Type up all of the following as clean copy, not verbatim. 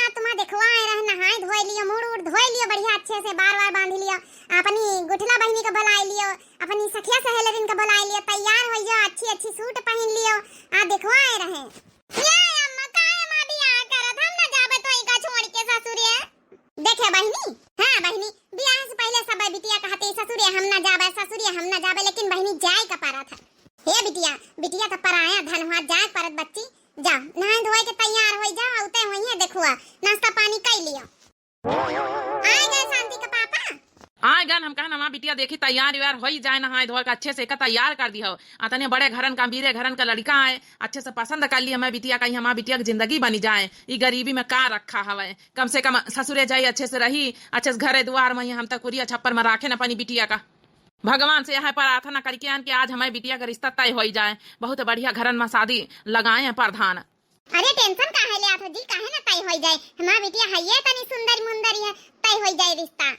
बिटिया तुम्हारा देखवा रह नहाय धोय लियो, मुड़ उड़ धोय लियो बढ़िया अच्छे से, बार बार बांध लियो, अपनी गुठला बहनी का बुलाए लियो, अपनी सखिया सहेलिन का बुलाए लियो, तैयार हो जाओ, अच्छी अच्छी सूट पहन लियो, आ देखवा रहे ये अम्मा काहे मां बियाह करत, हम ना जाबे तो इका छोड़ के ससुरे। देखे बहनी, हां बहनी बियाह से पहले सब बिटिया कहते ससुरे हम ना जाबे, ससुरे हम ना जाबे, लेकिन बहनी जाए का पारा था। हे बिटिया, बिटिया तो पराया धन हुआ, जाए परत बच्ची, जा नहाय धोए के तैयार हो जा, उते होई है देखुआ, नाश्ता पानी कर लियो। आए गए शांति का पापा? आए गन हम कहना मां बिटिया देखी तैयार व्यार हो जाए, नहाय धोए का अच्छे से का तैयार कर दिया हो। अतने बड़े घरन का बीरे घरन का लड़का है, अच्छे से पसंद कर लिया मैं बिटिया, कहीं हमारी बिटिया की जिंदगी बनी जाए, ये गरीबी में का रखा हवे, कम से कम ससुरे जाई अच्छे से रही, अच्छे से घरे द्वार में हम तक कुरिया छप्पर में राखे न अपनी बिटिया का। भगवान से यह प्रार्थना करके आन कि आज हमारी बिटिया का रिश्ता तय हो जाए, बहुत बढ़िया घरन में शादी लगाए हैं प्रधान। अरे टेंशन काहे ले आथो जी, काहे ना तय हो जाए, हमारा बिटिया है तनी सुंदर मुंदर है, तय हो जाए रिश्ता।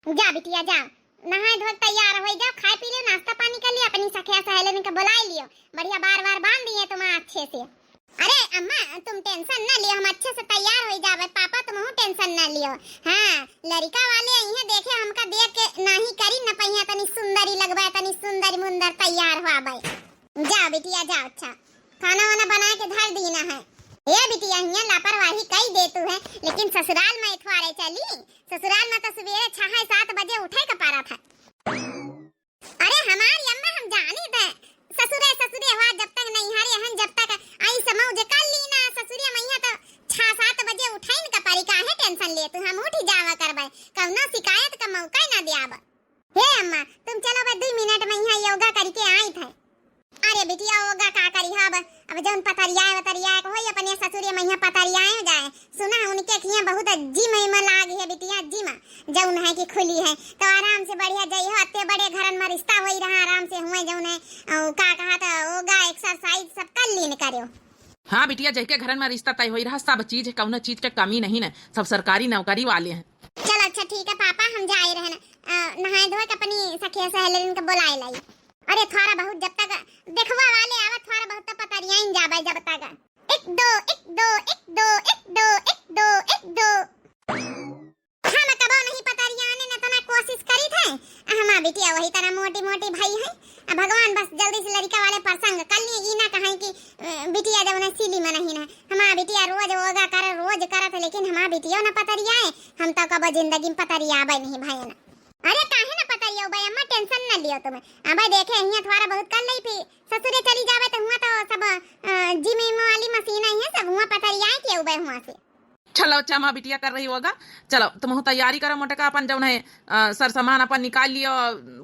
जा बिटिया जा, नहाए धोए तैयार हो जाओ, खाए पी लियो, नाश्ता पानी कर लियो, अपनी सखिया सहेलिन का बुला लियो, बढ़िया बार बार बांध दिए तुम्हारा अच्छे से। अरे अम्मा तुम टेंशन ना लियो, हम अच्छे से तैयार हो जावे, पापा तुम टेंशन ना लियो। हां लड़का वाले इहे देखे हमका देख के नाही करी न पहिया, तनी सुंदरी लगबे, तनी सुंदर मुंदर तैयार होबे। जा बिटिया जा, अच्छा खाना वाना बना के धर दीना है। ये बिटिया हिया लापरवाही कई दे तू है, लेकिन ससुराल में इथवारे चली, ससुराल में तो सवेरे 6-7 बजे उठे का पारा था। अरे हमारी अम्मा हम जानी थे ससुरे ससुरे हुआ जब तक नहीं हरे हन, जब तक आई समझ कर ली ना ससुरे मैया तो 6-7 बजे उठाइन का पारी, काहे टेंशन ले तू, हम उठ जावा करबे, कौनो शिकायत का मौका ना देब। हे अम्मा तुम चलो बस 2 मिनट में यहाँ योगा करके आई थे। अरे बिटिया योगा का करी हब, अब जौन पतरिया होई अपने ससुरे मैया पतरिया जाए, सुना उनके खिया बहुत जिम में लाग है बिटिया, जिम जौन है कि खुली है, तो आराम से बढ़िया जाई हो, अत्ते बड़े घरन में रिश्ता होई रहा, आराम से हुए जौन है का कहा था योगा एक्सरसाइज सब कर लीन करियो। हाँ बिटिया जैके घरन में रिश्ता तय हो रहा, सब चीज है, कौनो चीज के कमी नहीं है, सब सरकारी नौकरी वाले हैं। चल अच्छा ठीक है पापा, हम जाए रहना, नहाए धोए के अपनी सखिया सहेलिन के बुलाए लाई। अरे थोड़ा बहुत जब तक देखवा वाले आवत, थोड़ा बहुत तो पतरिया इन जाबे, जब तक 1 2 1 2 1 2 1 2 1 2 1 2 हम कबो नहीं पतरिया आने न तो ना कोशिश करी थे, हमारा बिटिया वही तरह मोटी मोटी भाई है, भगवान बस जल्दी से लड़का वाले प्रसंग कर लिए, ई ना कहें कि बिटिया जब ना सिली में नहीं ना, हमारा बिटिया रोज योगा करे रोज करत, लेकिन हमारा बिटिया ना पतरिया है, हम तो कबो जिंदगी में पतरिया आबे नहीं भाई ना। अरे काहे ना पतरिया भाई अम्मा, टेंशन ना लियो तुम, अब देखे हिया थोड़ा बहुत कर लई, फिर ससुरे चली जावे तो हुआ तो सब जिम वाली मशीन है, सब हुआ पतरिया के उबे हुआ से। चलो अच्छा माँ बिटिया कर रही होगा, चलो तुम तैयारी करो, मोटे का अपन जौन है सर सामान अपन निकाल लियो,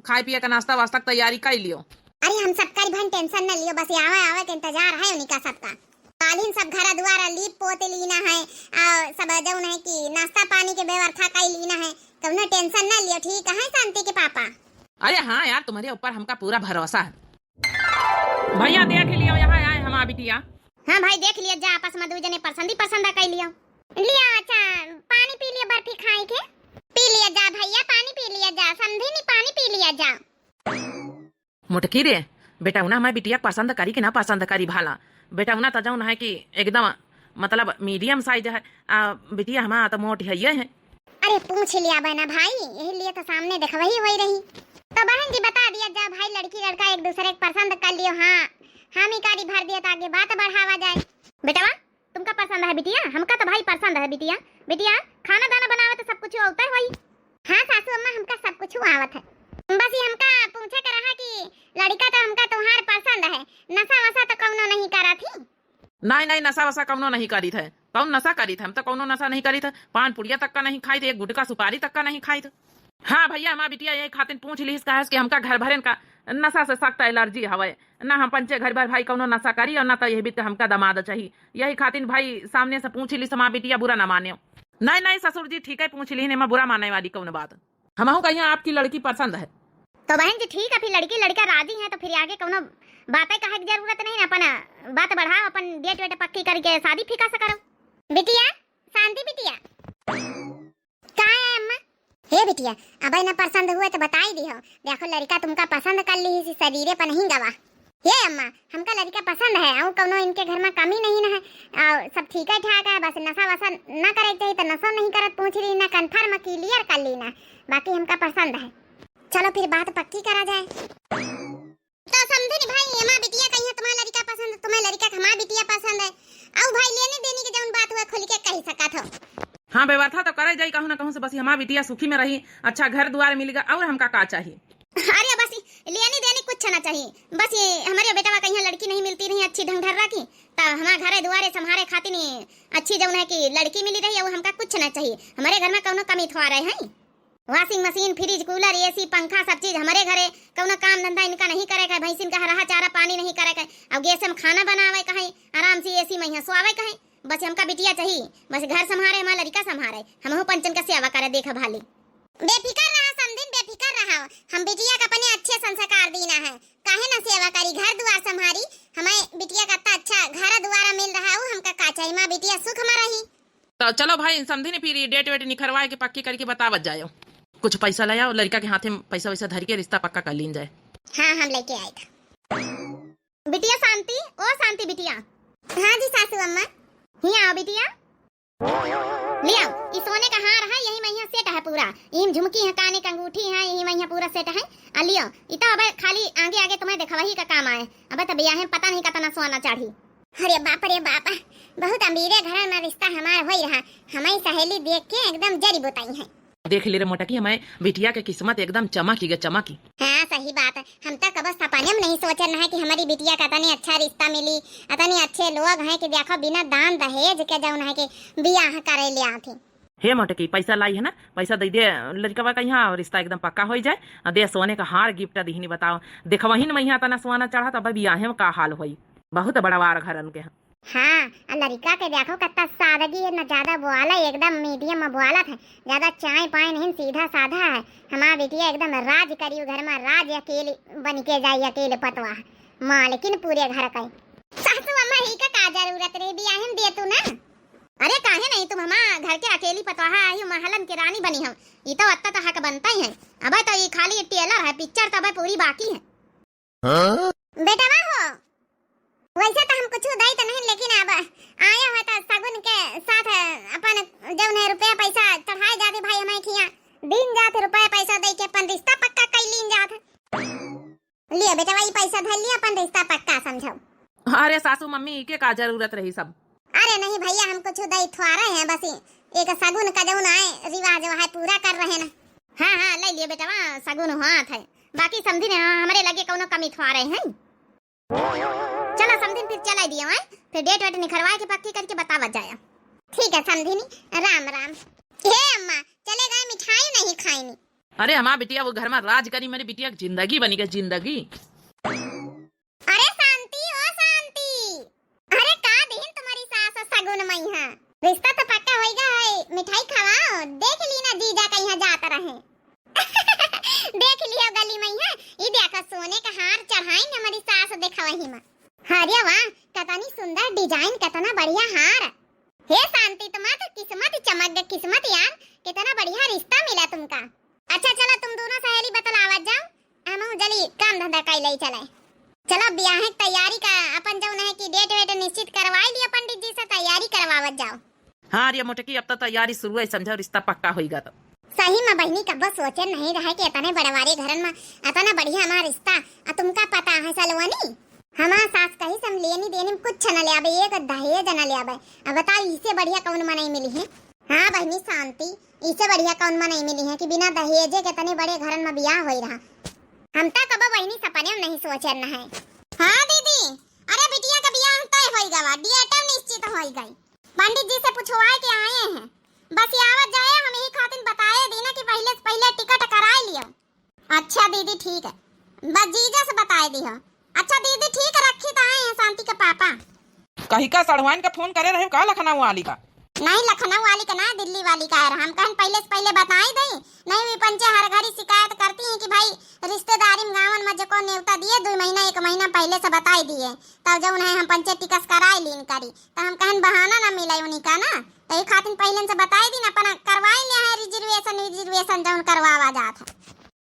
खाए पिए का नाश्ता वास्ता तैयारी कर लियो। अरे हम सबका भाई टेंशन ना लियो, बस आवे के इंतजार है उनका सबका, कालीन सब घर द्वारा लीप पोते लीना है, और सब जौन है कि नाश्ता पानी के व्यवस्था कर लीना है, कौनो टेंशन ना लियो, ठीक है शांति के पापा। अरे हाँ यार तुम्हारे ऊपर हमका पूरा भरोसा है। भैया देख लियो यहाँ आए हमारा बिटिया। हाँ भाई देख लियो, जा आपस में 2 जने पसंद कर लियो। लिया अच्छा पानी पी लिया, बर्फी खाए के पी लिया जा भैया, पानी पी लिया जा, समझी नहीं, पानी पी लिया जा। मुटकी रे बेटा उना हमारी बिटिया पसंद करी कि ना पसंद करी भाला, बेटा उना तो जौन है कि एकदम मतलब मीडियम साइज है, बिटिया हमारा तो मोटी है। अरे पूछ लिया बहना भाई, यही लिए तो सामने देखवही होई रही, तो बहन जी बता दिया जा भाई, लड़की लड़का एक दूसरे को पसंद कर लियो, हाँ हामी कारी भर दिया ताकि बात बढ़ावा जाए। बेटा तुमका पसंद है बिटिया, हमका तो भाई पसंद है बिटिया, बिटिया खाना दाना बनावे तो सब कुछ होता है भाई। हाँ सासू अम्मा हमका सब कुछ आवत है, बस ये हमका पूछे कर रहा कि लड़का तो हमका तुम्हार पसंद है, नशा वशा तो कौनो नहीं करा थी। नहीं नशा वशा कौनो नहीं करी थे, कौन नशा करी थे, हम तो कौनो नशा नहीं करी थे, पान पुड़िया तक का नहीं खाई थे, एक गुटका सुपारी तक का नहीं खाई थे। हाँ भैया हमारा बिटिया यही खातिर पूछ ली कि हमका घर भरन का नशा से सख्त एलर्जी हवे, ना हम पंचे घर भर भाई कौनो नशा करी और ना तो यही भी हमका दमाद चाहिए, यही खातिर भाई सामने से पूछ ली, हमारा बिटिया बुरा ना माने। नहीं ससुर जी ठीक है, पूछ ली, मैं बुरा मानने वाली कौन बात, हम कहीं आपकी लड़की पसंद है। तो बहन जी ठीक है, फिर लड़की लड़का राजी है तो फिर आगे कौनो बातें कहे की जरूरत नहीं, अपन बात बढ़ाओ, अपन डेट वेट पक्की करके शादी फिका से करो। बिटिया शांति बिटिया का है अम्मा? हे बिटिया अब ना पसंद हुए तो बता ही दी हो, देखो लड़का तुमका पसंद कर ली, शरीरे पर नहीं गवा, ये अम्मा हमका लड़का पसंद है और कौनो इनके घर में कमी नहीं ना है और सब ठीक है ठाक है, बस नशा वसा ना करे चाहिए तो नशा नहीं करत, पूछ रही ना कंफर्म क्लियर कर ली ना, बाकी हमका पसंद है। चलो फिर बात पक्की करा जाए। तो समझे नी भाई, हमारा बिटिया कहीं तुम्हारा लड़का पसंद है, तुम्हारा लड़का हमारा बिटिया पसंद है, और भाई लेने देने की जौन बात हुआ खुल के कह सकत हो। हाँ व्यवस्था तो करे जाई कहूँ ना कहूँ से, बस हमारा बिटिया सुखी में रही, अच्छा घर द्वार मिलेगा और हमका का चाहिए। अरे बस लेने देने कुछ ना चाहिए, बस ये हमारे बेटा कहीं लड़की नहीं मिलती नहीं अच्छी ढंग ढर्रा की, तो हमारे घरे दुआरे संभारे खातिर अच्छी जौन है कि लड़की मिली रही है, हमका कुछ ना चाहिए। हमारे घर में कौनो कमी थोड़ा रहे हैं, washing machine fridge cooler AC पंखा सब चीज हमारे घरे, कौनो काम धंधा इनका नहीं करे का, भैंसिन का हरा चारा पानी नहीं करे का, और गैस में खाना बनावे कहीं आराम से एसी में सोआवे कहीं, बस हमका बिटिया चाहिए, बस घर संभारे हमारा लड़का संभारे, हम पंचन का सेवा करे देखा भाली। बेफिकर रहा समझिन, बेफिकर रहा, हम बिटिया का अपने अच्छे संस्कार दीना है, काहे ना सेवा करी, घर द्वार संभारी, हमें बिटिया का अच्छा घर द्वार मिल रहा है, हमका का चाहिए, मां बिटिया सुख में रही। तो चलो भाई समझी नहीं, फिर डेट वेट निखरवाए के पक्की करके बतावत जाओ, कुछ पैसा लाया और लड़का के हाथे में पैसा वैसा धर के रिश्ता पक्का कर लीन जाए। हाँ हम लेके आए था। बिटिया शांति, ओ शांति बिटिया। हाँ जी सासू अम्मा। यहाँ आओ बिटिया, ले आओ, ये सोने का हार है, यही महिया सेट है पूरा, यही झुमकी है, काने का अंगूठी है, यही महिया पूरा सेट है, लियो, इतना अब खाली आगे आगे तुम्हें देखा वही का काम आए, अब तो ब्याह है पता नहीं कितना सोना चाढ़ी। अरे बाप बहुत अमीरे घर में रिश्ता हमारा हो रहा, हमारी सहेली देख के एकदम जड़ी बताई है। देख ले रे मोटा की, हमारे बिटिया के किस्मत एकदम चमकी गे चमकी। हाँ सही बात है, हम तो कब सपने में नहीं सोच रहे हैं कि हमारी बिटिया का इतने अच्छा रिश्ता मिली, इतने अच्छे लोग हैं कि देखो बिना दान दहेज के जौन है कि बियाह करे ले आते। हे मोटे की पैसा लाई है ना, पैसा दे दे लड़का का यहाँ रिश्ता एकदम पक्का हो जाए, दे सोने का हार गिफ्ट दी नहीं बताओ, देखो वही न महिया तना सोना चढ़ा तब बियाह में का हाल हुई, बहुत बड़ा वार घर उनके। हाँ लड़का के देखो कितना सादगी है, न ज्यादा बोला, एकदम मीडियम में बोला था, ज्यादा चाय पाए नहीं, सीधा साधा है। हमारा बेटिया एकदम राज करियो घर में, राज अकेले बन के जाये, अकेले पतवा मालकिन पूरे घर का। सासू अम्मा ही का जरूरत रे बियाह में दे तू ना। अरे काहे नहीं, तुम हमारा घर के अकेली पतवाहा आई हो, महलन की रानी बनी हम, ये तो अत्ता तो हक बनता ही है, अब तो ये खाली टेलर है, पिक्चर तो अब पूरी बाकी है। बेटा हो वैसे तो हम कुछ दई तो नहीं, लेकिन अब आया हुआ था सगुन के साथ अपन जौन है रुपया पैसा चढ़ाए जाते भाई, हमें खिया दिन जाते रुपया पैसा दे के अपन रिश्ता पक्का कर लीन जात। लिए बेटा वही पैसा धर लिया, अपन रिश्ता पक्का समझो। अरे सासू मम्मी के का जरूरत रही सब। अरे नहीं भैया, हम कुछ दई थोड़ा है, बस एक सगुन का जौन आए रिवाज है पूरा कर रहे ना। हाँ हाँ ले लिए बेटा, वहाँ सगुन हाथ है, बाकी समझी ने हमारे लगे कोनो कमी थोड़ा रहे हैं। चलो समझिन फिर चला दिया है, फिर डेट वेट निखरवा के पक्की करके बतावा जाए। ठीक है समझिनी, राम राम। हे अम्मा चले गए, मिठाई नहीं खाईनी। अरे हमारा बिटिया वो घर में राज करी, मेरी बिटिया की जिंदगी बनी गई जिंदगी। अरे शांति ओ शांति, अरे का दिन तुम्हारी सास सगुन मई है, रिश्ता तो पक्का होएगा है, मिठाई खवाओ, देख ली ना जीजा कहीं जाता रहे। देख लियो गली में है, ये देखो सोने का हार चढ़ाएंगे हमारी सास, देखा वही में। अरे वाह कितनी सुंदर डिजाइन, कितना बढ़िया हार। हे शांति तुम्हारा तो किस्मत चमक गई, किस्मत यार, कितना बढ़िया रिश्ता मिला तुमका। अच्छा चलो तुम दोनों सहेली बतलावत जाओ, हम जल्दी काम धंधा कर ले चले। चलो ब्याह की तैयारी का अपन जो है कि डेट वेट निश्चित करवाई लिया, पंडित जी से तैयारी करवावत जाओ। हाँ रे मोटे की, अब तो तैयारी शुरू है, समझो रिश्ता पक्का होगा तो। सही में बहनी कब सोचे नहीं रहे कि इतने बड़वारे घर में इतना बढ़िया हमारा रिश्ता, तुमका पता है सलवनी हमारा सास कही सम लेनी देनी में कुछ न ले आवे, एक दहेज न ले आवे। अब बताओ इससे बढ़िया कौन में नहीं मिली है। हाँ बहनी शांति, इससे बढ़िया कौन में नहीं मिली है कि बिना दहेजे के इतने बड़े घर में ब्याह हो रहा। हम तो कब बहनी सपने में नहीं सोचे न है। हाँ दीदी, अरे बिटिया का ब्याह तय हो गया, डेट निश्चित हो गई, पंडित जी से पूछवाए के आए हैं, बस आवत जाए, हम यही खातिर बताए देना कि पहले टिकट कराए लियो। अच्छा दीदी ठीक है, बस जीजा से बताए दियो। अच्छा दीदी ठीक है, रखी तो आए हैं शांति के पापा। कहीं का सड़वाइन का फोन करे रहे का, लखनऊ वाली का? नहीं लखनऊ वाली का ना, दिल्ली वाली का है। हम कहन पहले बताई दई, नहीं भी पंचे हर घड़ी शिकायत करती हैं कि भाई रिश्तेदारी में गांवन में जो को न्योता दिए 2 महीना 1 महीना पहले से बताई दिए, तब जो है हम पंचे टिकस कराए लीन करी, तो हम कहन बहाना ना मिला उन्हीं का ना, तो ये खातिर पहले से बताई दी ना, अपन करवाई लिया है रिजर्वेशन जो करवावा जात है।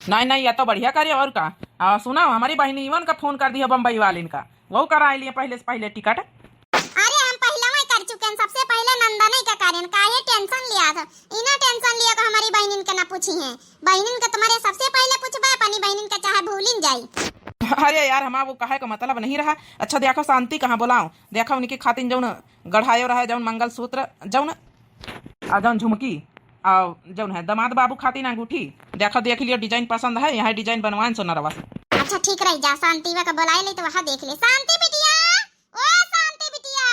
नहीं नहीं, या तो बढ़िया करे और का। सुना, हमारी बहनी इवन का फोन कर दिया बम्बई वालिन का, वो करा लिए पहले से पहले टिकट। अरे हम पहले वही कर चुके हैं, सबसे पहले नंदन का कारण काहे टेंशन लिया था। इना टेंशन लिया तो हमारी बहनिन के ना पूछी है, बहनिन के तुम्हारे सबसे पहले पूछबा, अपनी बहनिन के चाहे भूलिन जाई। अरे यार, हमारा वो कहे का मतलब नहीं रहा। अच्छा देखो शांति कहाँ बुलाऊं, देखो उनकी खातिन जौन गढ़ायो रहा, जौन मंगलसूत्र, जौन जौन झुमकी, और जौन है दामाद बाबू खातिन अंगूठी, देखो देख लियो डिजाइन पसंद है, यहाँ डिजाइन बनवाए सोनरवा से। अच्छा ठीक रही, जा शांति का बुलाए ले तो वहाँ देख ले। शांति बिटिया, ओ शांति बिटिया,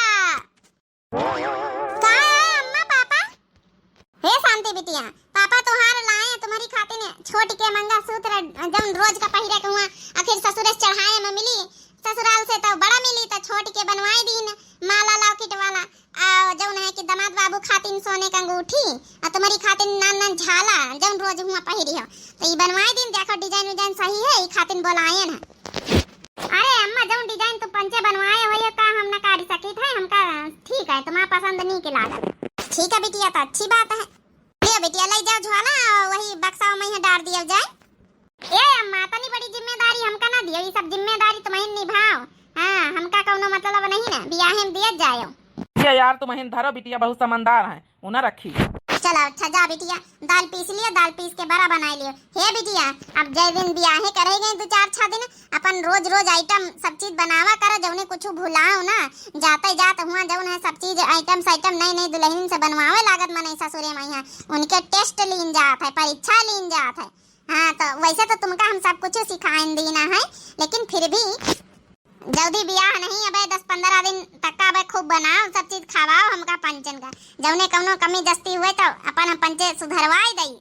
का है अम्मा पापा? हे शांति बिटिया, पापा तोहार लाए हैं तुम्हारी खातिर छोट के मंगलसूत्र, जौन रोज का पहिरे के हुआ, आखिर ससुर से चढ़ाए में मिली, ससुराल से तो बड़ा मिली, तो छोट के बनवाई दीन माला लॉकेट वाला, और जौन है कि दामाद बाबू खातिन सोने का अंगूठी, और तुम्हारी खातिन नान नान झाला जौन रोज हुआ पहिरी हो, तो ये बनवाई दीन। देखो डिजाइन विजाइन सही है, ये खातिन बोलाए ना। अरे अम्मा जौन डिजाइन तुम पंचे बनवाए हो ये का हम ना कर सकी थे, हमका ठीक है, तुम्हारा पसंद नहीं के लागत। ठीक है बिटिया, तो अच्छी बात है। लियो बिटिया, ले जाओ झोला, वही बक्सा में ही डाल दिया जाए। ए अम्मा, तनी बड़ी जिम्मेदारी हमका ना दियो, ये सब जिम्मेदारी तुम्हें निभाओ। हाँ, हमका कौनो मतलब नहीं ना, बियाहे में दिया जायो। ये यार तुम धरो बिटिया, बहुत समझदार है, उन्हें रखी। चलो अच्छा जा बिटिया, दाल पीस लियो, दाल पीस के बड़ा बना लियो। हे बिटिया, अब जय दिन बियाहे करेगे 2-4 दिन, अपन रोज रोज आइटम सब चीज बनावा करो, जौने कुछ भुलाओ ना, जाते जात हुआ जौन है सब चीज आइटम नई नई दुल्हन से बनवावे लागत मने ससुरे मैया, उनके टेस्ट लीन जात है, परीक्षा लीन जात है। हाँ, तो वैसे तो तुमका हम सब कुछ सिखाएं देना है, लेकिन फिर भी जल्दी बियाह नहीं, अब 10-15 दिन तक का अब खूब बनाओ, सब चीज खावाओ हमका पंचन का, जौने कौनो कमी जस्ती हुए तो अपन पंचे सुधरवाई दई।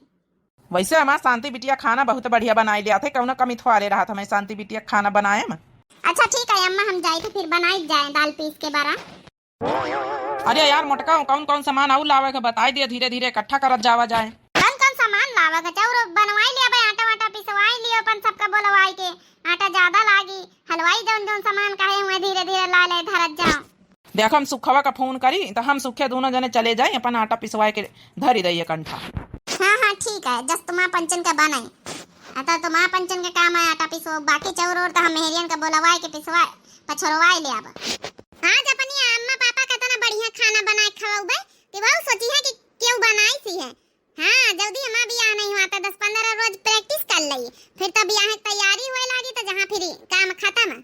वैसे हमारा शांति बिटिया खाना बहुत बढ़िया बनाई लिया थे, कौनो कमी थोड़े रहा था, मैं शांति बिटिया खाना बनाए में। अच्छा ठीक है अम्मा, हम जाए तो फिर बनाई जाए दाल पीस के बारा। अरे यार मोटका, कौन कौन सामान और लावे के बताई दिया, धीरे धीरे इकट्ठा करत जावा जाए। कौन कौन सामान लावा के चाउर बनवाई लिया भाई, आटा वाटा पिसवाई लियो, अपन सबका बोलवाई के, आटा ज्यादा लागी, हलवाई जौन जौन सामान कहे हुए धीरे धीरे ला ले धरत जाओ। देखो हम सुखवा का फोन करी तो हम सुखे दोनों जने चले जाए, अपन आटा पिसवाए के धरी रही कंठा। हाँ हाँ ठीक है, जस तुम्हारा पंचन का बनाई, अतः तुम्हारा पंचन के काम है आटा पिसो, बाकी चाउर और तो हम मेहरियन का बोलवाए के पिसवाए पछोरवाई ले। अब आज अपनी अम्मा पापा का तना बढ़िया खाना बनाए खवाऊबे, कि वो सोची है कि क्यों बनाई सी है। हाँ, जल्दी हमारा बियाह नहीं हुआ था, 10-15 रोज प्रैक्टिस कर ली, फिर तो बियाह की तैयारी हुए लगी, तो जहाँ फिर काम खत्म।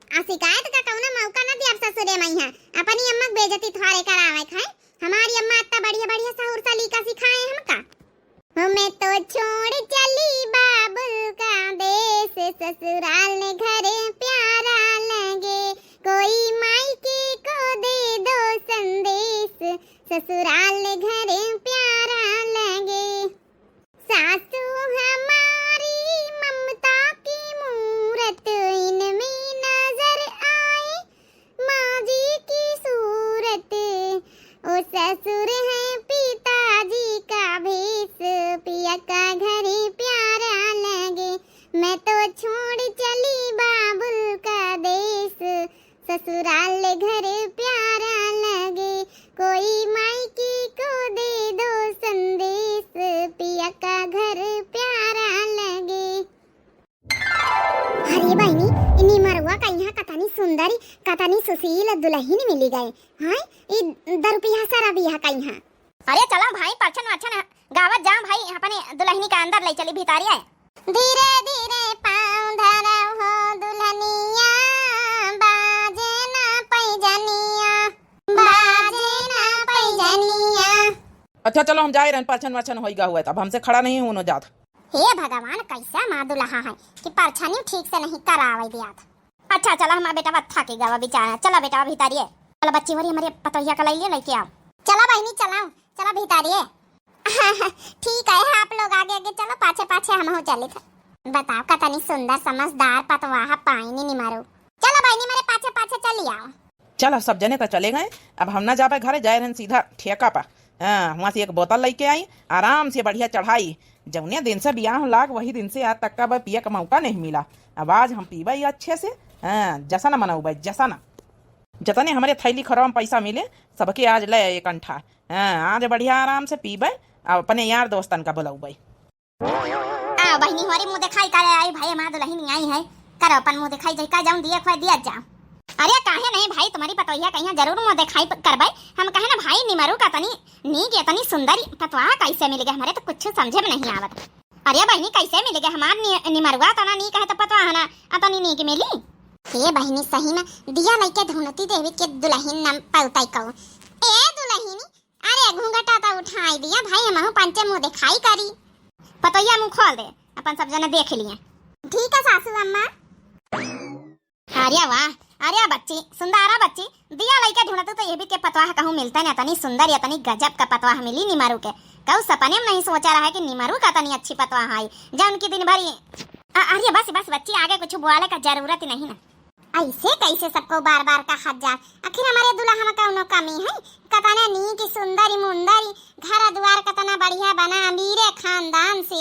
आ शिकायत का कौनो मौका न दिया ससुरे मैया, अपनी अम्मा बेइज्जती थारे करावे खाए, हमारी अम्मा इतना बढ़िया बढ़िया सहूर सलीका सिखाए हमका। हमें तो छोड़ चली बाबुल का देश, ससुराल ने घर प्यारा लगे, कोई मायके को दे दो संदेश, ससुराल ने घर प्यारा लगे। सासू हमारी ममता की मूरत, इनमें नजर आए माँ जी की सूरत, ओ ससुर है पिताजी का भेष, पिया का घर प्यारा लगे, मैं तो छोड़ चली बाबुल का देश, ससुराल घर प्यारा लगे, कोई मायके को दे दो संदेश, पिया का घर प्यारा लगे। अरे बहनी, इन्हीं मरुआ का यहाँ कतनी सुंदरी कतनी सुशील दुल्हन मिली गए। हाँ, ये दरुपिया सारा बिया का यहाँ। अरे चलो भाई, परछन वरछन गावत जाओ भाई, अपने दुल्हनी का अंदर ले चली भितारी है। धीरे धीरे पाँव धरव हो दुल्हनिया, बाजे ना पैजनिया, बाजे ना पैजनिया। अच्छा चलो हम जाए, परछन वरछन होइगा हुआ, अब हमसे खड़ा नहीं होनो जात। हे भगवान, कैसा माँ दुल्हा है कि परछनी ठीक से नहीं करावे दिया था। अच्छा चलो हमारा बेटा बत्था के गवा बेचारा, चलो बेटा भितारिये, चलो बच्ची वरी हमारे पतोहिया का लाइए लेके आओ। चलो बहनी चलाओ, चलो भितारिये। ठीक है, आप लोग आगे आगे चलो, पाछे पाछे हम हो चले थे। बताओ कतनी सुंदर समझदार पतवाहा पाइनी नहीं मारो। चलो बहनी मेरे पाछे पाछे चली आओ। चलो सब जने तो चले गए, अब हम ना जा पाए घरे, जाए रहन सीधा ठेका पा। हाँ, वहाँ से एक बोतल लेके आई, आराम से बढ़िया चढ़ाई, जौने दिन से बियाह लाग वही दिन से आज तक का पिए का मौका नहीं मिला। अब आज हम पीबा अच्छे से, हाँ जैसा ना मनाऊ जैसा ना, जतने हमारे थैली खरवा में पैसा मिले सबके आज ले एक अंठा। हाँ, आज बढ़िया आराम से पीबे, अब अपने यार दोस्तन का बुलाऊ भाई। आओ बहनी हमारी मुंह दिखाई करे आई भाई, हमारा दुल्हन आई है, करो अपन मुंह दिखाई जाई का जाऊं दिए खोए दिया जाओ। अरे काहे नहीं भाई, तुम्हारी पतोहिया कहिया जरूर मुंह दिखाई करबै। हम कहे ना भाई निमरू का तनी नीक इतनी सुंदर पतवा कैसे मिल गया, हमारे तो कुछ समझे में नहीं आवत। अरे बहनी कैसे मिल गया हमार निमरुआ तना नी कहे तो पतवा है ना अतनी नीक मिली। ये बहनी सही में दिया लइके धुनती देवी के दुल्हन नाम पौताई कहू। ए दुल्हन अरे घूंघटा तो उठाई दिया भाई, हम पंचे मुंह दिखाई करी। पतोहिया मुंह खोल दे, अपन सब जने देख लिए। ठीक है सासू अम्मा। अरे वाह, अरे बच्ची सुंदरा बच्ची, दिया लइका ढूंढत तो ये भी के पतवाह कहूं मिलता है, तनी सुंदर या तनी गजब का पतवाह मिली निमारू के। कहूं सपने में नहीं सोचा रहा है कि निमारू का तनी अच्छी पतवाह आई जा उनकी दिन भरी। अरे बस बस बच्ची, आगे कुछ बोले का जरूरत ही नहीं ना। ऐसे कैसे सबको बार बार का हजार, आखिर हमारे दुल्हा का उनो कमी है। कतना नीक सुंदरी मुंदरी घर द्वार कतना बढ़िया बना, अमीरे खानदान से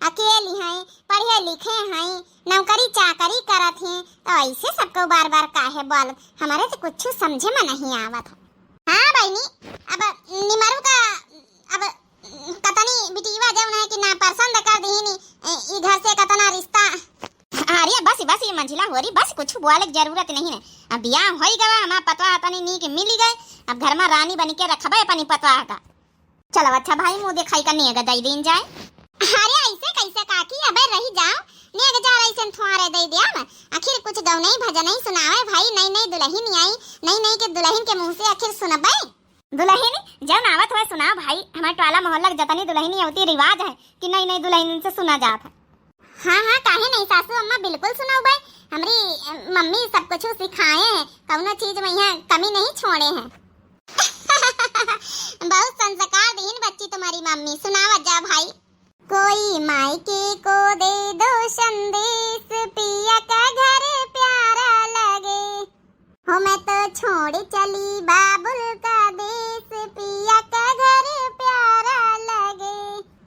अकेली है, पढ़े लिखे हैं, नौकरी चाकरी करत हैं, तो ऐसे सबको बार बार काहे बोल, हमारे तो कुछ समझे में नहीं आवत। हाँ बहनी, अब निमरू का अब कतनी बिटिवा जौन है कि ना पसंद कर दीनी ई घर से कतना रिश्ता। अरे बस बस ये मंजिला हो रही, बस कुछ बोले की जरूरत नहीं है। अब बियाह हो ही गवा, हमारा पतवा तनी नीक मिली गए, अब घर में रानी बन के रखबे अपनी पतवा का। चलो अच्छा भाई मुंह दिखाई का नेग दई दिन जाए। अरे ऐसे कैसे काकी, अबे रही जाओ नेग जा रही से थोड़े दे दिया ना, आखिर कुछ गौनई भजन ही सुनावे भाई। नई नई दुल्हन आई, नई नई के दुल्हन के मुंह से आखिर सुनबे। दुल्हन जब आवत हुए सुनाओ भाई, हमारे टोला मोहल्ला जतनी दुल्हनी होती रिवाज है कि नई नई दुल्हन से सुना जात है। हाँ हाँ काहे नहीं सासू अम्मा, बिल्कुल सुनाओ भाई, हमारी मम्मी सब कुछ सिखाए हैं, कौनो चीज में यहाँ कमी नहीं छोड़े हैं। बहुत संस्कार दीन बच्ची तुम्हारी मम्मी, सुनावा जा भाई। कोई मायके को दे दो संदेश, पिया का घर प्यारा लगे, हो मैं तो छोड़ चली बाबुल का देश, पिया का घर प्यारा लगे,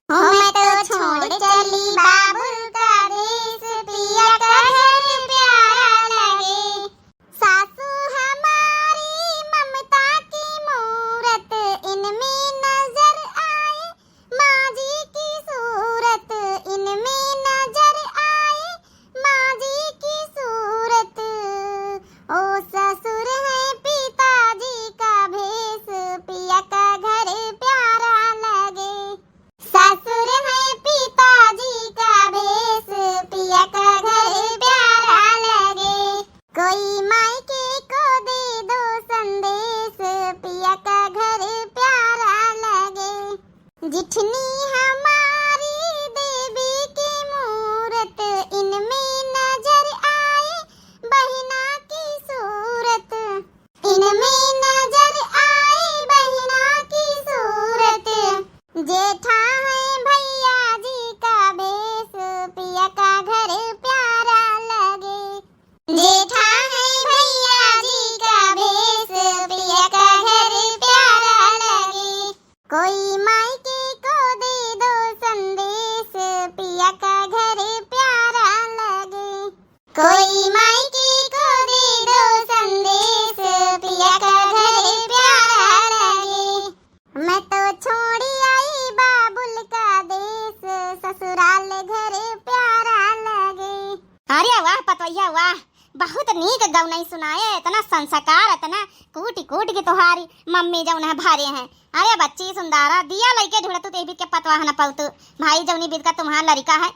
हो मैं तो छोड़ चली बाबुल का देश, पिया का घर प्यारा लगे। सासू हमारी ममता की मूरत, इनमें नजर आए माँ जी की सूरत, इनमें नजर आए माँ जी की सूरत। ओ ससुर है पिताजी का भेष, पिया का घर प्यारा लगे, ससुर है पिताजी का भेष, पिया का घर प्यारा लगे। कोई मायके को दे दो संदेश, पिया का घर प्यारा लगे। जिठनी हमारी देवी की मूरत, इनमें नजर आए बहिना की सूरत, इनमें नजर आए बहिना की सूरत। जेठा है भैया जी का भेष, पिया का घर प्यारा लगे, जेठा है भैया जी का भेष, पिया का घर प्यारा लगे। कोई मायके को दे दो संदेश, पिया का घर प्यारा लगे, कोई मायके को दे दो संदेश, पिया का घर प्यारा लगे। मैं तो छोड़ी आई बाबुल का देश, ससुराल घर प्यारा लगे। अरे वाह पतोहिया वाह, बहुत नीक गौनई सुनाए, इतना संस्कार, इतना कूट कूट की तुम्हारी मम्मी जौन है भारे हैं। अरे बच्ची सुंदरा, दिया लइके ढूंढतु ते भी के पतवा न पौतु भाई, जौनी बीत का तुम्हारा लड़का है,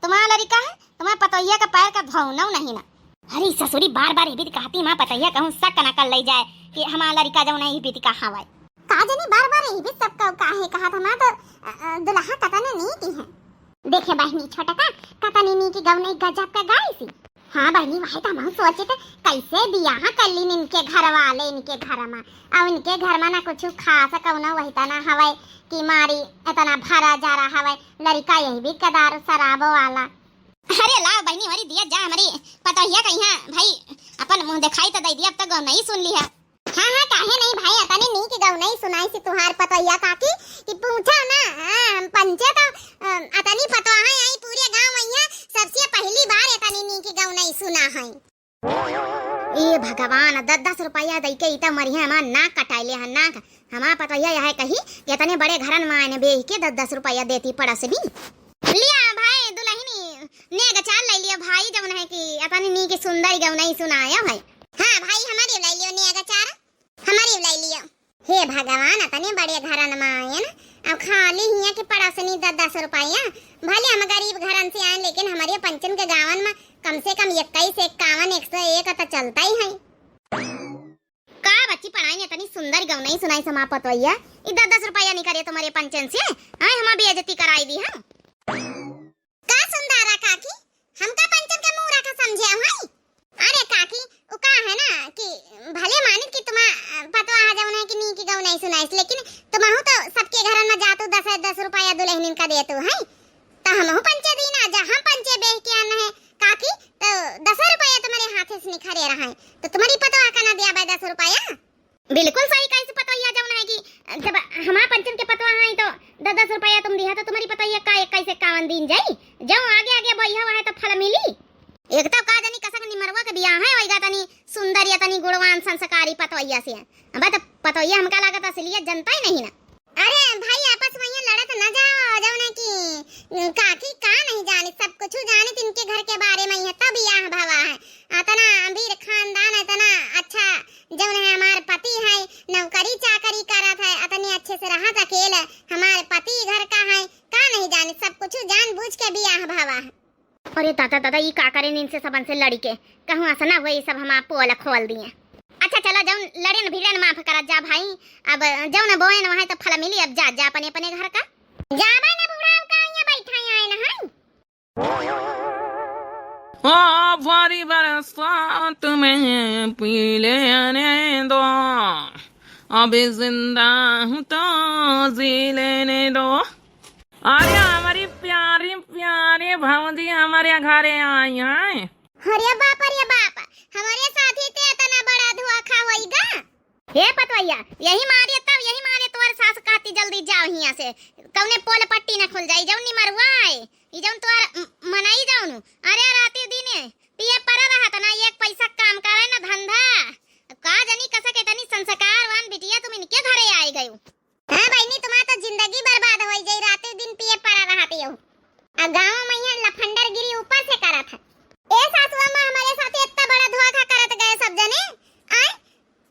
तुम्हारा लड़का है, तुम्हारा पतोहिया का पैर का धौनौ नहीं ना। अरे ससुरी बार बार ये भी कहती मां पतोहिया कहूं शक न कर ले जाए कि हमारा लड़का जौन है ये बीत का हवाई का जनी बार बार ये भी सब काहे कहा था, तो दुल्हा कतने नी की है। देखे बहनी छोटा का कतने नी की गौनई गजब का गाई सी। हाँ बहनी वही तो हम सोचे थे कैसे बियाह कर ली इनके घर वाले, इनके घर में और इनके घर में ना कुछ खास कौना वही तना हवाई कि मारी इतना भरा जा रहा हवाई, लड़का यही भी कदार शराबो वाला। अरे ला बहनी हमारी दिया जा, हमारी पतोहिया कहिया भाई अपन मुंह दिखाई तो दे दिया, अब तक गौनई सुन ली है। हाँ हाँ काहे नहीं भाई, अतनी नी की गौनई सुनाई सी तुहार पतोहिया काकी कि पूछा ना पंचे तो अतनी पतोहा आई पूरे गांव में सबसे पहली बार अतनी नी की गौनई सुना है। ए भगवान 10-10 रुपया दई के इता मरिया हमार नाक कटाइले हन नाक, हमार पतोहिया यह कही इतने बड़े घरन में आने बेच के 10-10 रुपया देती पड़ा से भी। लिया भाई दुल्हनी भाई जब है कि अपनी नी की सुंदर गौ नहीं सुनाया भाई। हाँ भाई हमारी लाई लियो ने अगर चार हमारी लाई लियो। हे भगवान अपने बड़े घरन में आए ना, अब खाली हिया के पड़ोसनी 10-10 रुपया, भले हम गरीब घरन से आए लेकिन हमारे पंचन के गावन में कम से कम 21, 51, 101 तो चलता ही है। का बच्ची पढ़ाई ने तनी सुंदर गौ नहीं सुनाई समापत होइया, 10-10 रुपया नहीं करे तुम्हारे पंचन से, आए हम बेइज्जती कराई दी हम। का सुंदरा काकी, हमका पंचन के मुंह रखा समझे भाई। अरे काकी वो का है ना कि भले मानित कि तुम पतवा आ जाओ ना कि नी की गौ नहीं सुनाइस, लेकिन तुमहु तो सबके घर में जातो 10-10 रुपया दुल्हनिन का देतो है, तो हमहु पंचे दी ना, जा हम पंचे बेच के आना है काकी, तो 10 रुपया तुम्हारे हाथ से निखरे रहा है, तो तुम्हारी पतवा का ना दिया भाई 10 रुपया। बिल्कुल सही, कैसे पतवा जाओ ना कि जब हमारा पंचन के पतवा है तो 10-10 रुपया तुम दिया तो तुम्हारी पतवा का 21 51 दिन जाई, जब आगे आगे भैया है तो फल मिली। एक तो का जनी कसक निमरवा के बियाह है ओइगा तनी सुंदर या तनी गुणवान संस्कारी पतोइया से, अब तो पतोइया हमका लागत असलियत जनता ही नहीं ना। अरे भाई आपस में ये लड़त न जाओ, जाओ ना कि काकी का नहीं जाने, सब कुछ जाने तिनके घर के बारे में है, तब बियाह भवा है, इतना अमीर खानदान, इतना अच्छा जब है हमारे पति है, नौकरी चाकरी करत है, इतने अच्छे से रहत अकेले, हमारे पति घर का है, का नहीं जाने, सब कुछ जान बूझ के बियाह भवा है। अरे दादा दादा ये का करे इनसे सबन से लड़ी के कहूँ ऐसा ना वही सब हम पोल खोल दिए। अच्छा चलो जाओ लड़े न भिड़े न माफ करा जा भाई, अब जाओ न बोए न वहाँ तो फल मिली, अब जा जा अपने अपने घर का जाबा न बुढ़ाओ का यहाँ बैठा आए न है। ओ भारी बरसात में पी लेने दो, अभी जिंदा हूँ तो जी लेने दो। अरे हमारी प्यारी प्यारी भौजी हमारे घरे आई हैं। अरे बाप हमारे साथी ते इतना बड़ा धोखा होइगा। हे पतवैया यही मारे तोर सास कहती जल्दी जाओ हिया से, कौने पोल पट्टी न खुल जाई, जाऊ नी मरवाए ई जाऊ तोर मनाई जाऊ नु। अरे राती दिने पिए पर रहत ना, एक पैसा काम करे ना धंधा, का जनी कसा के तनी संस्कारवान बिटिया तुम इनके घरे आई गयो। हां बहनी तुम्हारा तो जिंदगी बर्बाद होई जाई, राते दिन पिए पड़ा रहते हो, आ गांव में यहाँ लफंडरगिरी ऊपर से करा था। ए सासू अम्मा हमारे साथ इतना बड़ा धोखा करत गए सब जने, आए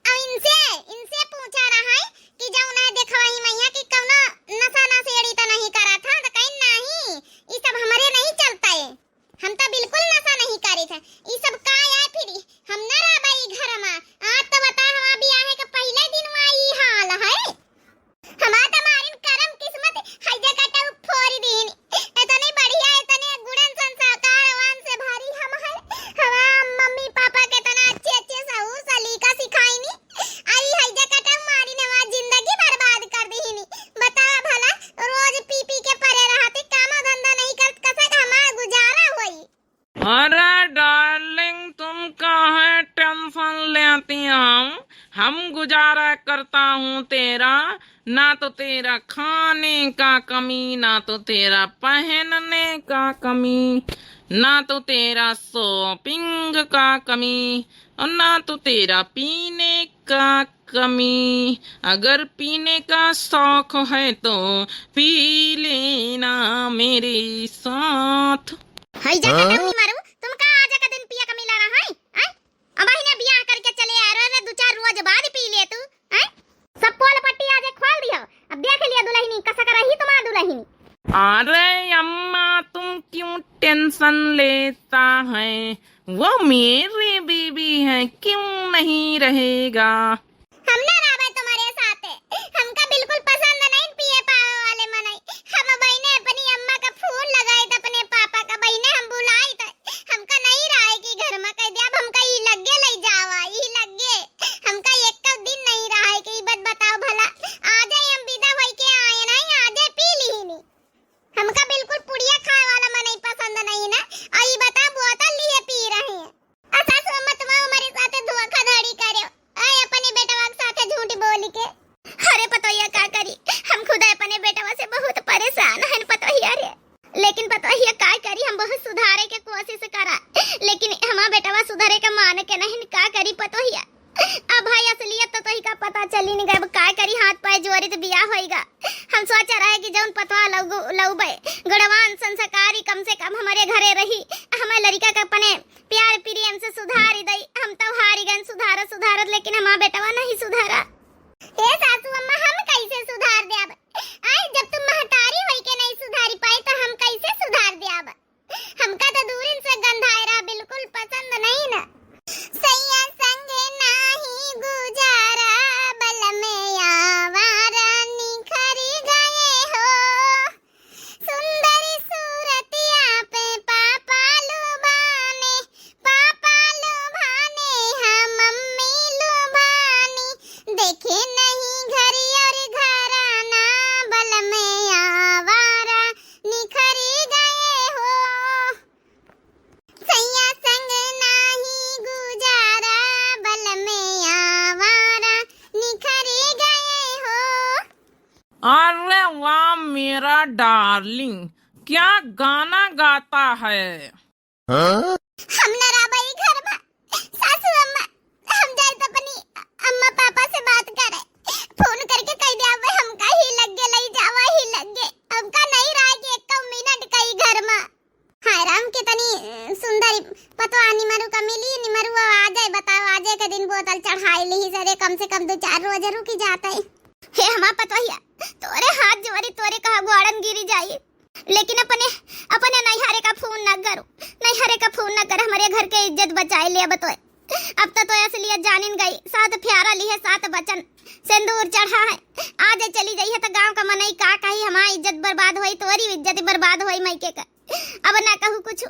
अब इनसे पूछा रहा है कि जाऊ ना देखवाई मैया कि कौनो नशा ना सेड़ी तो नहीं करा था, तो कहीं नहीं ये सब हमारे नहीं चलता है, हम तो बिल्कुल नशा नहीं करे थे, ये सब का है फिर हम ना रह भाई घर में। आज तो बता हम अभी आए के पहले दिन में ये हाल है, हमारा तुम्हारी करम किस्मत है जगह तो फोड़ी दीनी, इतने बढ़िया इतने गुणन संस्कारवान से भरी हम है, हमारा मम्मी पापा के तना अच्छे सहू सलीका सिखाई नी, आई है जगह तो मारी ने जिंदगी बर्बाद कर दीनी। बतावा भला रोज पी पी के परे रहते, काम धंधा नहीं करत, कैसे हमारा गुजारा होई। अरे डार्लिंग तुम काहे टेंशन लेती, हम गुजारा करता हूँ तेरा, ना तो तेरा खाने का कमी, ना तो तेरा पहनने का कमी, ना तो तेरा शॉपिंग का कमी, और ना तो तेरा पीने का कमी। अगर पीने का शौक है तो पी लेना मेरे साथ। हाय जा कटौनी मारू, तुम का आज का दिन पिया का मिला रहा है, हैं? अब ही ने बियाह करके चले आ रहे, 2-4 रोज बाद पी ले तू, हैं? सब पोल पट्टी आज खोल दियो, अब देख लिया दुल्हनी कसा कर रही तुम्हारी दुल्हनी। अरे अम्मा तुम क्यों टेंशन लेता है, वो मेरी बीबी है, क्यों नहीं रहेगा। हम ना रहबे तुम्हारे साथ, हमका बिल्कुल पसंद नहीं पिए पावे वाले मनाई, हम बहने अपनी अम्मा का फोन लगाए त अपने पापा का बहने हम बुलाई त हमका नहीं रहे कि घर में कह दिया, अब हमका ई लगे ले जावा, ई लगे हमका एक दिन नहीं रहा कि बात बताओ भला, आज हम विदा होई के आए नहीं, आज पी लीनी, हमका बिल्कुल पुड़िया खाए वाला मनाई पसंद नहीं ना, और ई बता बोतल लिए पी रहे हैं। ऐसा सुम्मा तुम हमारे साथ धोखाधड़ी करे, आए अपने बेटवा के साथ झूठ बोल के। अरे पतोहिया का करी, हम खुद अपने बेटवा से बहुत परेशान हैं पतोहिया रे, लेकिन पतोहिया का करी, हम बहुत सुधारे के कोशिश करा, लेकिन हमारा बेटवा सुधारे के मान के नहीं, का करी पतोहिया। अब भाई असलियत तो ही का पता चली नहीं गया, का करी हाथ पाए जोरी तो बियाह होएगा, हम सोच रहे कि जौन पतवा लौबे गड़वान संस्कारी कम से कम हमारे घरे रही हमारे लड़का के अपने प्यार प्रेम से सुधारी दई। हम तो हारी गए सुधारत लेकिन हमारा बेटवा नहीं सुधारा। ए सासू अम्मा हम कैसे सुधार दे अब? आई जब तुम महतारी होई के नहीं सुधारी पाई तो हम कैसे सुधार दे अब? हमका तो दूरिन से गंधायरा बिल्कुल पसंद नहीं ना। सैया संगे नाही गुजारा बल में आवारा निखरी गए हो। सुंदरी सूरतिया पे पापा लुभाने हम मम्मी लुभानी। देखे नहीं घरी और घराना बल में आवारा निखरी गए हो। सैया संग नाही गुजारा बल में आवारा निखरी गए हो। अरे वाह मेरा डार्लिंग, क्या गाना गाता है। हम न राबाई घर में सासू अम्मा हम जाए तो अपनी अम्मा पापा से बात करे फोन करके कह दे अब हमका ही लग गे लई जावा ही लग गे हमका नहीं रह के एक मिनट कई घर में। हाय राम के तनी सुंदरी पतवा निमरू का मिली निमरू आ जाए बताओ आ जाए के दिन बोतल चढ़ाई ली सरे कम से कम 2-4 रोज रुकी जाता है। हे हमा पतवहिया तोरे हाथ जोड़ी तोरे कहा गोड़न गिरी जाई लेकिन अपने अपने नैहरे का फोन न करो नैहरे का फोन न कर हमारे घर के इज्जत बचाए ले। अब तो असलियत जानिन गई 7 प्यारा ली है 7 बचन सिंदूर चढ़ा है आज चली गई है तो गांव का मनई का कही हमारी इज्जत बर्बाद हुई तोरी इज्जत बर्बाद हुई मैके का। अब ना कहूँ कुछ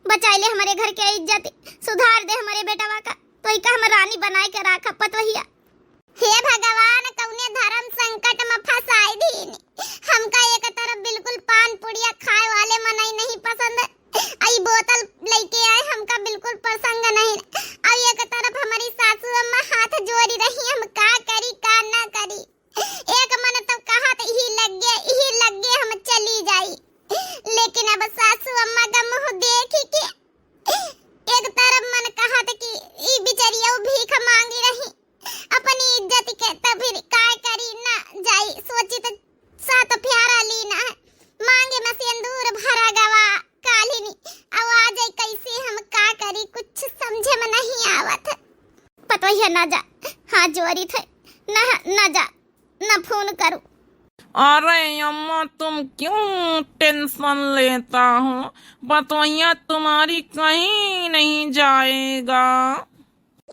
बचाए ले हमारे घर के इज्जत सुधार दे हमारे बेटवा का तो ही का हम रानी बनाए के राखा पतवहिया। हे भगवान कौने धर्म संकट में फंसाई दीन हमका एक तरफ बिल्कुल पान पुड़िया खाए वाले मनई नहीं पसंद आई बोतल लेके आए हमका बिल्कुल पसंद नहीं। अब एक तरफ हमारी सासू अम्मा हाथ जोड़ी रही हम का करी का ना करी। एक मन तो कहा तो ही लग गए हम चली जाई लेकिन अब सासू अम्मा का मुंह देख के एक तरफ मन कहा था कि ई बिचरिया भीख मांगी रही अपनी इज्जत के तब फिर काय करी ना जाई सोची तो 7 प्यारा लीना है मांगे में सिंदूर भरा गवा कालिनी आवाज कैसे हम का करी कुछ समझे में नहीं आवत। पता ही ना जा हाथ जोड़ी थे ना जा ना फोन करूं। अरे अम्मा तुम क्यों टेंशन लेता हो, बतवैया तुम्हारी कहीं नहीं जाएगा।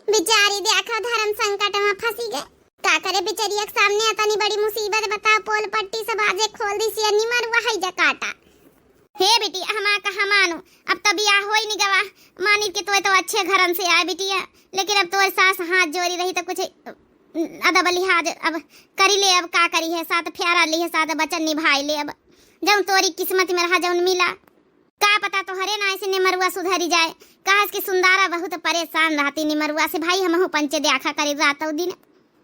बेचारी देखो धर्म संकट में फंसी गए का करे बेचारी के सामने इतनी बड़ी मुसीबत बताओ पोल पट्टी सब आजे खोल दी सी निमर वही जकाटा। हे बेटी हमा कहा मानो अब तब या होई नहीं गवा मानी के तो अच्छे घरन से आए बिटिया लेकिन अब तो सास हाथ जोड़ी रही तो कुछ अदब लिहाज अब करी ले अब का करी है 7 प्यारा ली है 7 बचन निभाई ले अब जब तोरी किस्मत में रहा जौन मिला का पता तो हरे ना ऐसे निमरुआ सुधरी जाए कहा कि सुंदारा बहुत परेशान रहती निमरुआ से भाई हम पंचे देखा करी रात दिन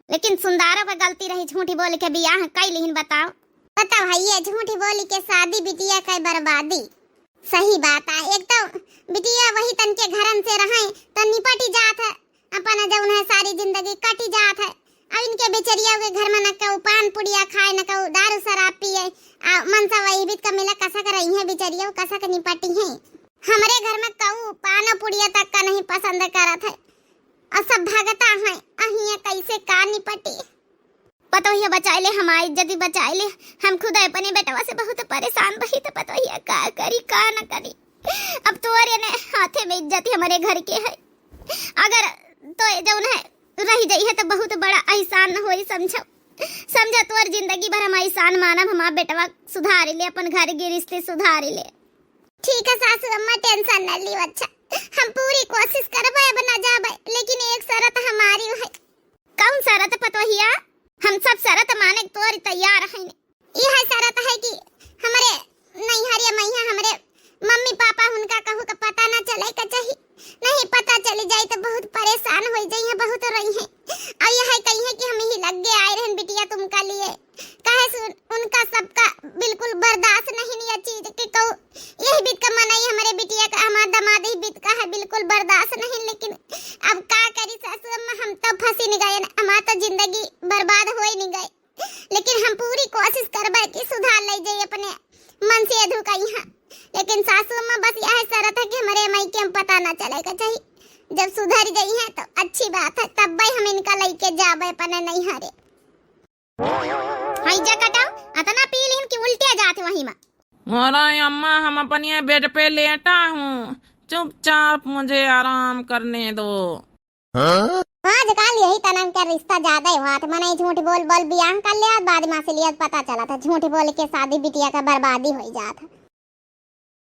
लेकिन सुंदारा पर गलती रही झूठी बोल के बियाह कई लिहिन बताओ भैया झूठी बोली के शादी बिटिया का बर्बादी सही बात है। एक तो बिटिया वही तन के घरन से रहे तो निपटी जात है अपन जौन है सारी जिंदगी कटी जात है। अब इनके बेचरिया के घर में न कहू पान पुड़िया खाए न कहू दारू शराब पिए मनसा वही बीत का मिला कसा कर रही है बेचरिया कसा कर निपटी है। हमारे घर में कहू पान पुड़िया तक का नहीं पसंद करत है और सब भगता है अहिया कैसे का निपटी पतो ही बचाए ले हमारी इज्जत बचाए ले हम खुद अपने बेटवा से बहुत परेशान रही तो पतो ही का करी का न करी। अब तोरे ने हाथे में इज्जत हमारे घर के है अगर तो जौन है रही जाई है तो बहुत बड़ा एहसान होई समझो तोर जिंदगी भर हम एहसान मानब हमारा बेटवा सुधार ले अपन घर के रिश्ते सुधार ले। ठीक है सासू अम्मा टेंशन न ली अच्छा हम पूरी कोशिश करबे अब न जाबे लेकिन एक शर्त हमारी है। कौन शर्त पतो हिया हम सब शर्त माने तोर तैयार हैं। यह शर्त है कि हमारे नैहरिया मैया हमारे मम्मी पापा उनका कहू का पता ना चले का चाहिए नहीं पता चली जाए तो बहुत परेशान हो जाई है बहुत रही है। और यह कही है कि हम ही लग गए आए रहन बिटिया तुमका लिए कहे उनका सबका बिल्कुल बर्दाश्त नहीं लिया चीज कि कहू यही बीत का मनाई हमारे बिटिया का हमारा दामाद ही बीत का है बिल्कुल बर्दाश्त नहीं लेकिन अब का करी सासू अम्मा हम तो फंसी नहीं गए हमारा तो जिंदगी बर्बाद हो ही नहीं गए लेकिन हम पूरी कोशिश करबे कि सुधार ले जाए अपने मन से अधू का यहाँ। लेकिन सासू अम्मा बस यह शरत है कि हमारे माई के हम पता ना चलेगा चाहिए। जब सुधर गई है तो अच्छी बात है, तब भाई हम इनका लेके जाबे अपने नहीं हरे। हाई जा कटाओ अतना पी लीन कि उल्टिया जाते वहीं में। अरे अम्मा हम अपने बेड पे लेटा हूँ, चुपचाप मुझे आराम करने दो। आजकल यही तनन का रिश्ता ज्यादा ही हुआ था। मने झूठ बोल बोल बियाह कर लिया, बाद में से लिया पता चला था झूठ बोल के शादी बिटिया का बर्बादी हो जाता।